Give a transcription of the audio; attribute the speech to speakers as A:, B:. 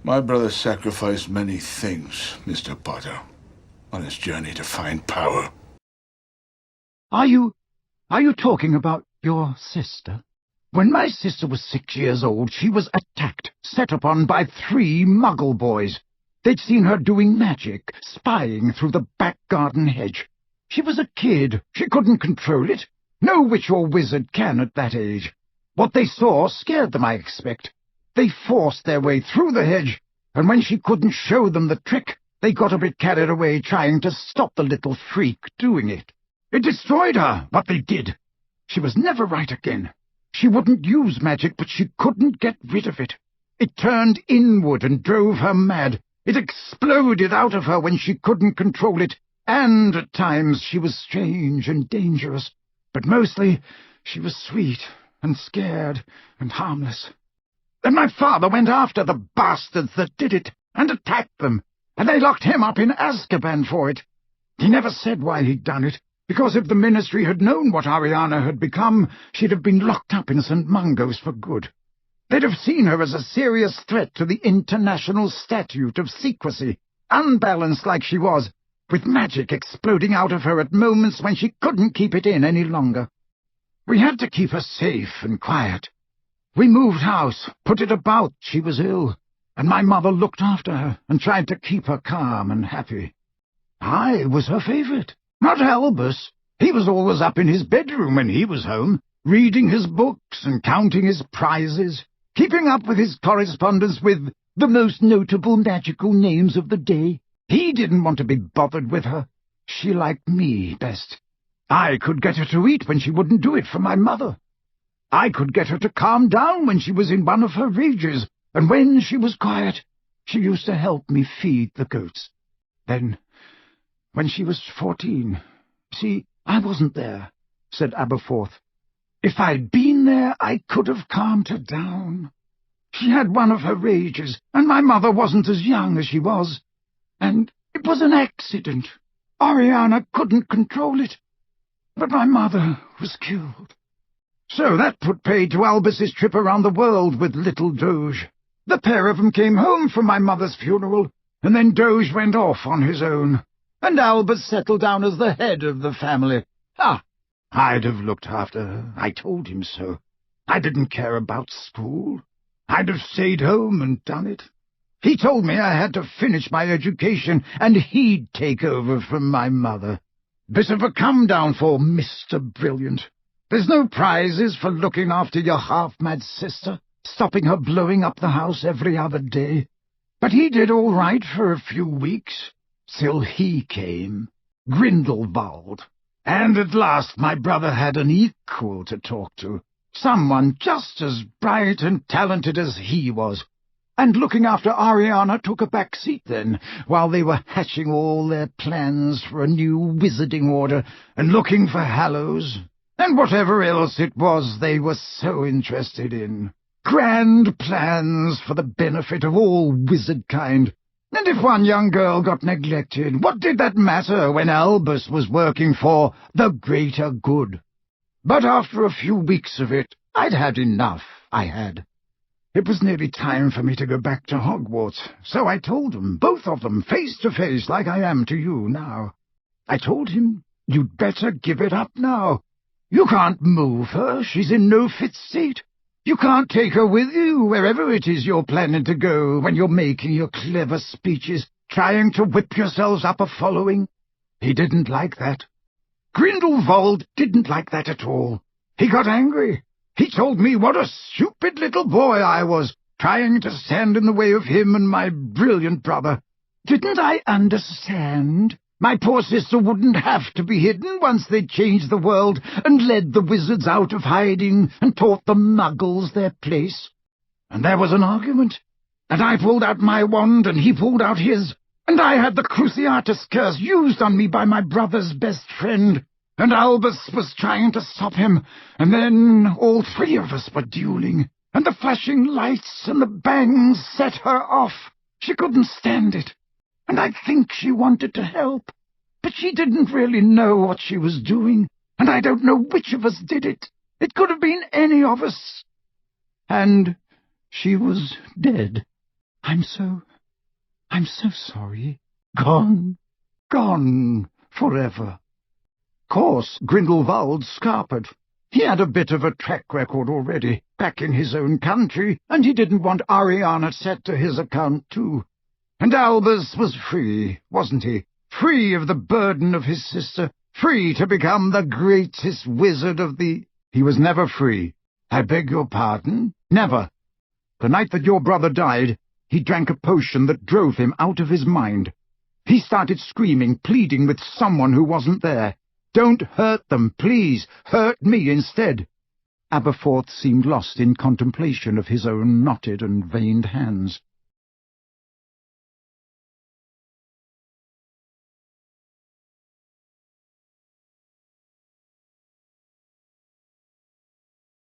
A: My brother sacrificed many things, Mr. Potter, on his journey to find power.
B: Are you talking about your sister? When my sister was 6 years old, she was attacked, set upon by 3 Muggle boys. They'd seen her doing magic, spying through the back garden hedge. She was a kid. She couldn't control it. No witch or wizard can at that age. What they saw scared them, I expect. They forced their way through the hedge, and when she couldn't show them the trick, they got a bit carried away trying to stop the little freak doing it. It destroyed her, what they did. She was never right again. She wouldn't use magic, but she couldn't get rid of it. It turned inward and drove her mad. It exploded out of her when she couldn't control it, and at times she was strange and dangerous. But mostly she was sweet and scared and harmless. Then my father went after the bastards that did it and attacked them, and they locked him up in Azkaban for it. He never said why he'd done it, because if the Ministry had known what Ariana had become, she'd have been locked up in St. Mungo's for good. They'd have seen her as a serious threat to the International Statute of Secrecy, unbalanced like she was, with magic exploding out of her at moments when she couldn't keep it in any longer. We had to keep her safe and quiet. We moved house, put it about she was ill, and my mother looked after her and tried to keep her calm and happy. I was her favourite, not Albus. He was always up in his bedroom when he was home, reading his books and counting his prizes, keeping up with his correspondence with the most notable magical names of the day. He didn't want to be bothered with her. She liked me best. I could get her to eat when she wouldn't do it for my mother. I could get her to calm down when she was in one of her rages, and when she was quiet, she used to help me feed the goats. Then, when she was 14, see, I wasn't there, said Aberforth. If I'd been there, I could have calmed her down. She had one of her rages, and my mother wasn't as young as she was. And it was an accident. Ariana couldn't control it. But my mother was killed. So that put paid to Albus's trip around the world with little Doge. The pair of them came home from my mother's funeral, and then Doge went off on his own, and Albus settled down as the head of the family. I'd have looked after her. I told him so. I didn't care about school. I'd have stayed home and done it. He told me I had to finish my education, and he'd take over from my mother. Bit of a come-down for Mr. Brilliant. There's no prizes for looking after your half-mad sister, stopping her blowing up the house every other day. But he did all right for a few weeks, till he came, Grindelwald. And at last my brother had an equal to talk to, someone just as bright and talented as he was. And looking after Ariana took a back seat then, while they were hatching all their plans for a new wizarding order and looking for hallows, and whatever else it was they were so interested in. Grand plans for the benefit of all wizard-kind. And if one young girl got neglected, what did that matter when Albus was working for the greater good? But after a few weeks of it, I'd had enough, I had. It was nearly time for me to go back to Hogwarts, so I told them, both of them, face to face like I am to you now. I told him, you'd better give it up now. You can't move her, she's in no fit state. You can't take her with you wherever it is you're planning to go when you're making your clever speeches, trying to whip yourselves up a following. He didn't like that. Grindelwald didn't like that at all. He got angry. He told me what a stupid little boy I was, trying to stand in the way of him and my brilliant brother. Didn't I understand? My poor sister wouldn't have to be hidden once they'd changed the world and led the wizards out of hiding and taught the muggles their place. And there was an argument, and I pulled out my wand and he pulled out his, and I had the Cruciatus curse used on me by my brother's best friend, and Albus was trying to stop him, and then all 3 of us were dueling, and the flashing lights and the bangs set her off. She couldn't stand it, and I think she wanted to help, but she didn't really know what she was doing, and I don't know which of us did it. It could have been any of us. And she was dead. I'm so sorry. Gone forever. Course, Grindelwald scarpered. He had a bit of a track record already, back in his own country, and he didn't want Ariana set to his account too. And Albus was free, wasn't he? Free of the burden of his sister, free to become the greatest wizard of the... He was never free. I beg your pardon? Never. The night that your brother died, he drank a potion that drove him out of his mind. He started screaming, pleading with someone who wasn't there. Don't hurt them, please. Hurt me instead. Aberforth seemed lost in contemplation of his own knotted and veined hands.